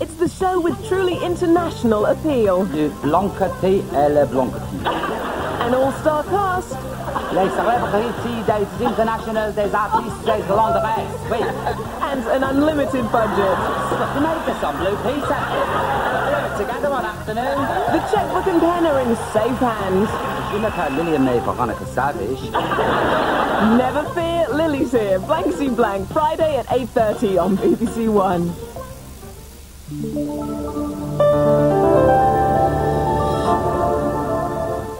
It's the show with truly international appeal. Du Blancati et le Blancati. An all-star cast. Les célébrités des internationales des artistes des Londres. Oui. And an unlimited budget. You made this on Blue Peter. Together one afternoon. The checkbook and pen are in safe hands. You look at Lily and me, Veronica Savage. Never fear, Lily's here. Blanksy Blank, Friday at 8:30 on BBC One.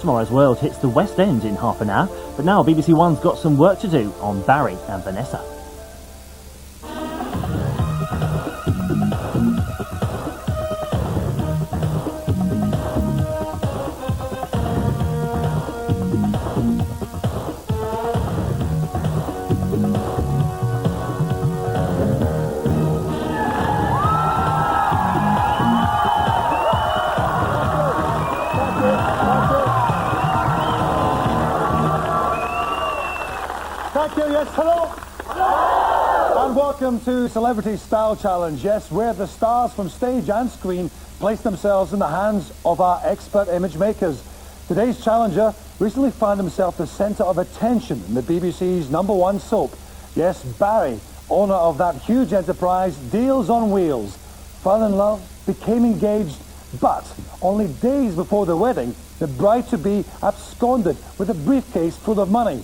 Tomorrow's World hits the West End in half an hour, but now BBC One's got some work to do on Barry and Vanessa. Yes, hello. And welcome to Celebrity Style Challenge. Yes, where the stars from stage and screen place themselves in the hands of our expert image makers. Today's challenger recently found himself the centre of attention in the BBC's #1 soap. Yes, Barry, owner of that huge enterprise, Deals on Wheels, fell in love, became engaged, but only days before the wedding, the bride-to-be absconded with a briefcase full of money.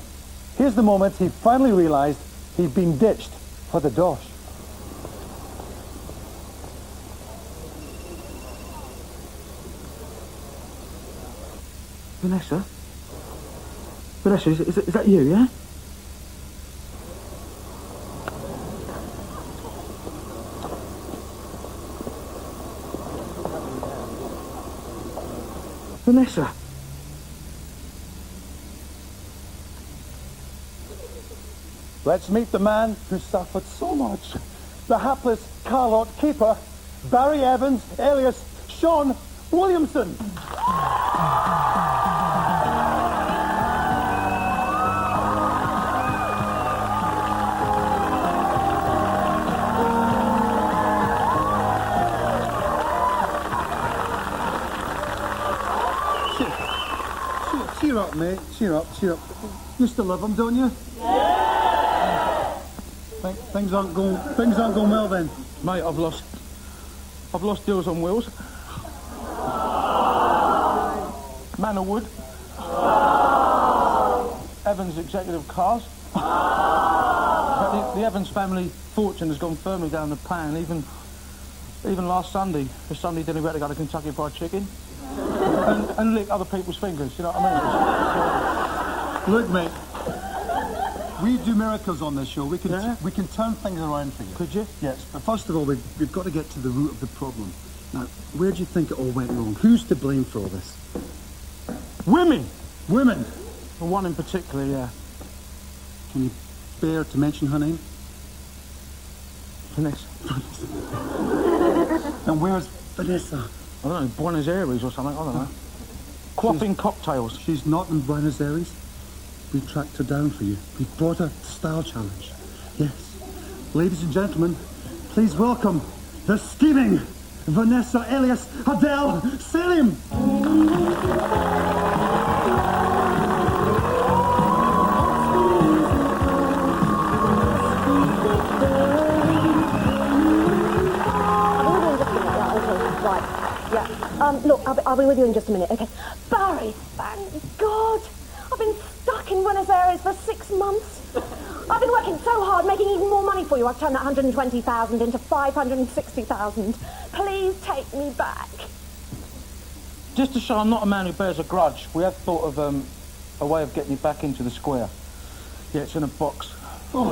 Here's the moment he finally realised he'd been ditched for the dosh. Vanessa? Vanessa, is that you, yeah? Vanessa? Let's meet the man who suffered so much. The hapless Carlot keeper, Barry Evans, alias Sean Williamson. Cheer up, mate. Cheer up. You still love him, don't you? Things aren't going well then. Mate, I've lost Deals on Wheels. Manor Wood. Evans Executive Cars. The Evans family fortune has gone firmly down the pan. Even last Sunday, the Sunday dinner we had to go to Kentucky Fried Chicken and lick other people's fingers. You know what I mean? Look, mate. We do miracles on this show. We can turn things around for you. Could you? Yes, but first of all, we've got to get to the root of the problem. Now, where do you think it all went wrong? Who's to blame for all this? Women! Women! Well, one in particular, yeah. Can you bear to mention her name? Vanessa. And where's Vanessa? I don't know, Buenos Aires or something, I don't know. Quaffing cocktails. She's not in Buenos Aires. We tracked her down for you. We brought her to Style Challenge. Yes. Ladies and gentlemen, please welcome the scheming Vanessa alias Adele Selim. Look, I'll be with you in just a minute, okay? Barry, thank God. I've been stuck in Buenos Aires for 6 months. I've been working so hard, making even more money for you. I've turned that 120,000 into 560,000. Please take me back. Just to show I'm not a man who bears a grudge, we have thought of a way of getting you back into the square. Yeah, it's in a box. Oh.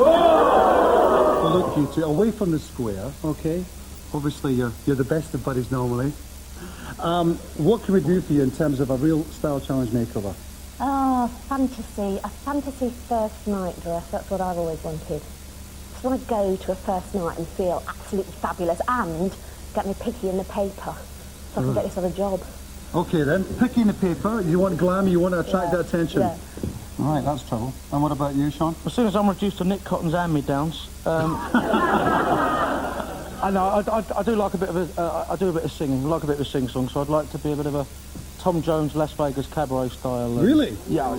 Well, look, you two, away from the square, okay? Obviously, you're the best of buddies normally. What can we do for you in terms of a real Style Challenge makeover? Oh, fantasy. A fantasy first night dress. That's what I've always wanted. Just want to go to a first night and feel absolutely fabulous and get me picky in the paper so I can get this other job. Okay then, picky in the paper. You want glam, you want to attract that attention. Yeah. All right, that's trouble. And what about you, Sean? As soon as I'm reduced to Nick Cotton's hand-me-downs, I know. I do like a bit of I do a bit of singing. I like a bit of a sing-song. So I'd like to be a bit of a Tom Jones, Las Vegas cabaret style. Really? Yeah.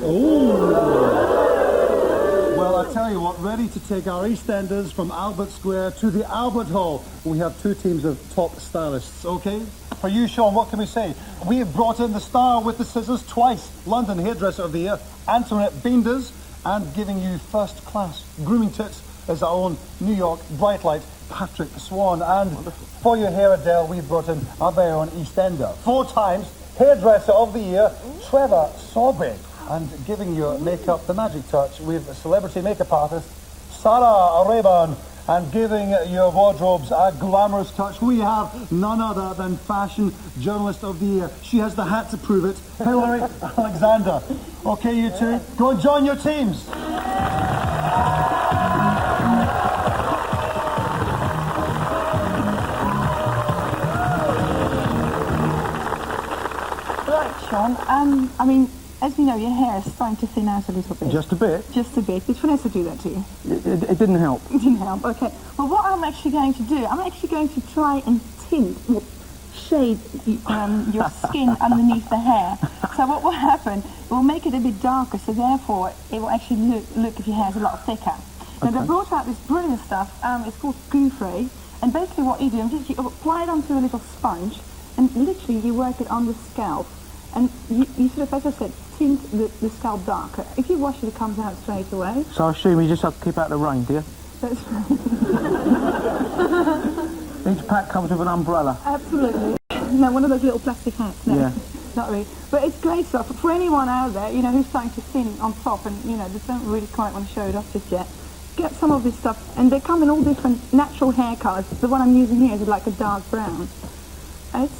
Well, I tell you what, ready to take our EastEnders from Albert Square to the Albert Hall. We have two teams of top stylists, okay? For you, Sean, what can we say? We have brought in the star with the scissors twice, London Hairdresser of the Year, Antoinette Beenders, and giving you first-class grooming tips is our own New York bright light, Patrick Swan. And for your hair, Adele, we've brought in our very own EastEnder. 4 times Hairdresser of the Year, Trevor Sorbet. And giving your makeup the magic touch, we've celebrity makeup artist Sarah Rayburn. And giving your wardrobes a glamorous touch, we have none other than Fashion Journalist of the Year. She has the hat to prove it, Hilary Alexander. Okay, you two, go and join your teams. Right, Sean. I mean, as you know, your hair is starting to thin out a little bit. Just a bit. Just a bit. Did Vanessa do that to you? It didn't help. It didn't help. Okay. Well, what I'm actually going to do, I'm actually going to try and tint, well, shade your skin underneath the hair. So what will happen? It will make it a bit darker. So therefore, it will actually look if your hair is a lot thicker. Now they brought out this brilliant stuff. It's called Gouffre, and basically what you do is you apply it onto a little sponge, and literally you work it on the scalp. And you sort of, as I said, tint the scalp darker. If you wash it, it comes out straight away. So I assume you just have to keep out the rain, do you? That's right. Each pack comes with an umbrella. Absolutely. No, one of those little plastic hats. No, Yeah. not really. But it's great stuff. For anyone out there, you know, who's starting to thin on top and, you know, they don't really quite want to show it off just yet, get some of this stuff. And they come in all different natural hair colours. The one I'm using here is like a dark brown. And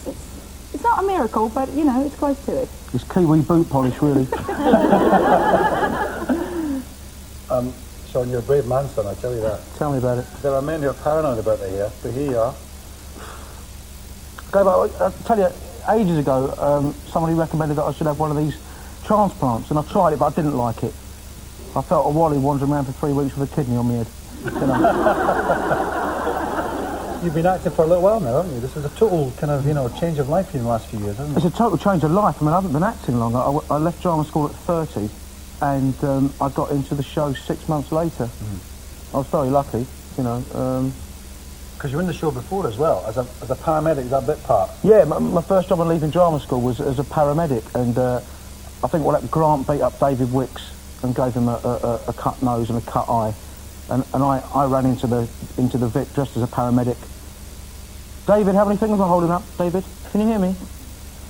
it's not a miracle, but, you know, it's close to it. It's Kiwi boot polish, really. Sean, you're a brave man, son, I tell you that. Tell me about it. There are men who are paranoid about their hair, but here you are. I'll tell you, ages ago, somebody recommended that I should have one of these transplants, and I tried it, but I didn't like it. I felt a wally wandering around for 3 weeks with a kidney on my head. You know. You've been acting for a little while now, haven't you? This is a total kind of, you know, change of life for you in the last few years, hasn't it? It's a total change of life. I mean, I haven't been acting long. I left drama school at 30, and I got into the show 6 months later. I was very lucky, you know. Because you were in the show before as well, as a paramedic, that bit part. Yeah, my first job on leaving drama school was as a paramedic, and I think Grant beat up David Wicks and gave him a cut nose and a cut eye, and I ran into the Vic dressed as a paramedic. David, how many fingers am I holding up? David, can you hear me?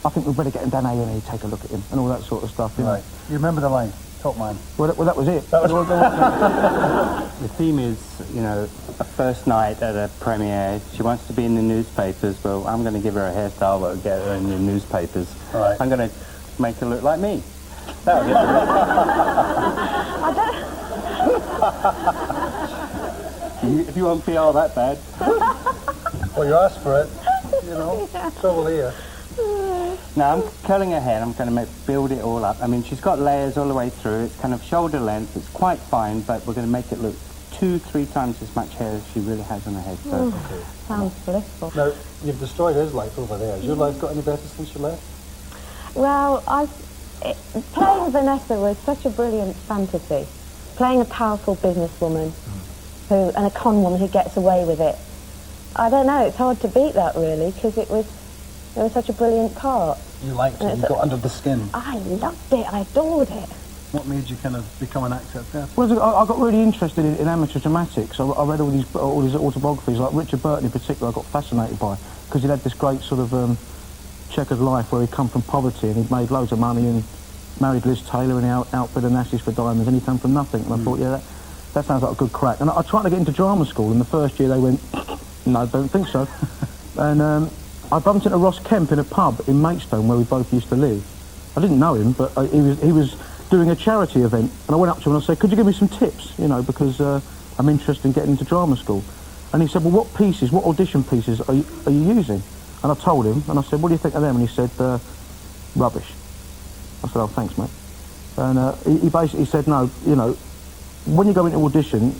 I think we'd better get him down A&E, take a look at him, and all that sort of stuff, you know. Right. You remember the line, top man. Well, that was it. The theme is, you know, a first night at a premiere. She wants to be in the newspapers. Well, I'm going to give her a hairstyle that will get her in the newspapers. Right. I'm going to make her look like me. That'll get her. If you won't feel that bad. Well, you asked for it, you know. Trouble here. Now I'm curling her hair. I'm going to build it all up. I mean, she's got layers all the way through. It's kind of shoulder length. It's quite fine, but we're going to make it look 2-3 times as much hair as she really has on her head. So. Sounds blissful. Now, you've destroyed his life over there. Has your life got any better since you left? Well, playing Vanessa was such a brilliant fantasy. Playing a powerful businesswoman and a con woman who gets away with it. I don't know, it's hard to beat that really, because it was such a brilliant part. You liked it, you got under the skin. I loved it, I adored it. What made you kind of become an actor? Well, I got really interested in amateur dramatics. I read all these autobiographies, like Richard Burton in particular. I got fascinated by, because he'd had this great sort of checkered life where he'd come from poverty and he'd made loads of money and married Liz Taylor and he outbid an Ashes for Diamonds, and he came from nothing. And I thought, yeah, that sounds like a good crack. And I tried to get into drama school, and the first year they went, no, don't think so. And I bumped into Ross Kemp in a pub in Maidstone where we both used to live. I didn't know him, but he was doing a charity event, and I went up to him and I said, could you give me some tips, you know, because I'm interested in getting into drama school. And he said, well, what audition pieces are you using? And I told him, and I said, what do you think of them? And he said, rubbish. I said, oh, thanks, mate. And he basically said, no, you know, when you go into audition,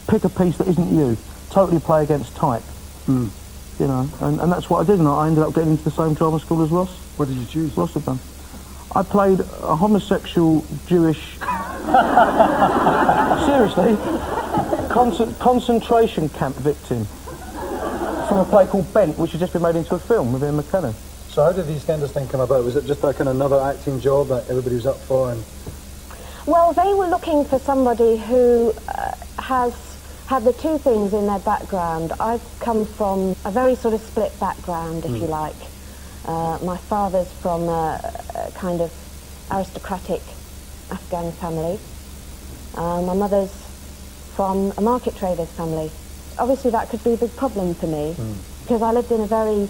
pick a piece that isn't you. totally play against type. You know, and that's what I did, and I ended up getting into the same drama school as Ross. What did you choose? Ross had done. I played a homosexual Jewish... Seriously? Concentration camp victim from a play called Bent, which has just been made into a film with Ian McKellen. So how did the EastEnders thing come about? Was it just like another acting job that everybody was up for? And Well, they were looking for somebody who has had the two things in their background. I've come from a very sort of split background, if you like. My father's from a kind of aristocratic Afghan family. My mother's from a market trader's family. Obviously that could be a big problem for me, because I lived in a very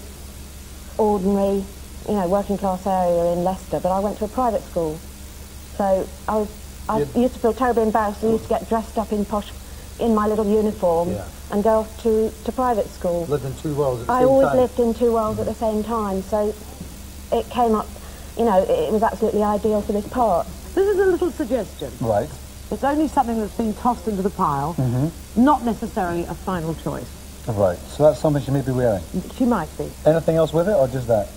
ordinary, you know, working class area in Leicester, but I went to a private school. So I used to feel terribly embarrassed. I used to get dressed up in posh, in my little uniform, and go off to private school. lived in two worlds at the I same always time? lived in two worlds at the same time, so it came up, you know, it was absolutely ideal for this part. This is a little suggestion. Right. It's only something that's been tossed into the pile, not necessarily a final choice. Right. So that's something she may be wearing. She might be. Anything else with it, or just that?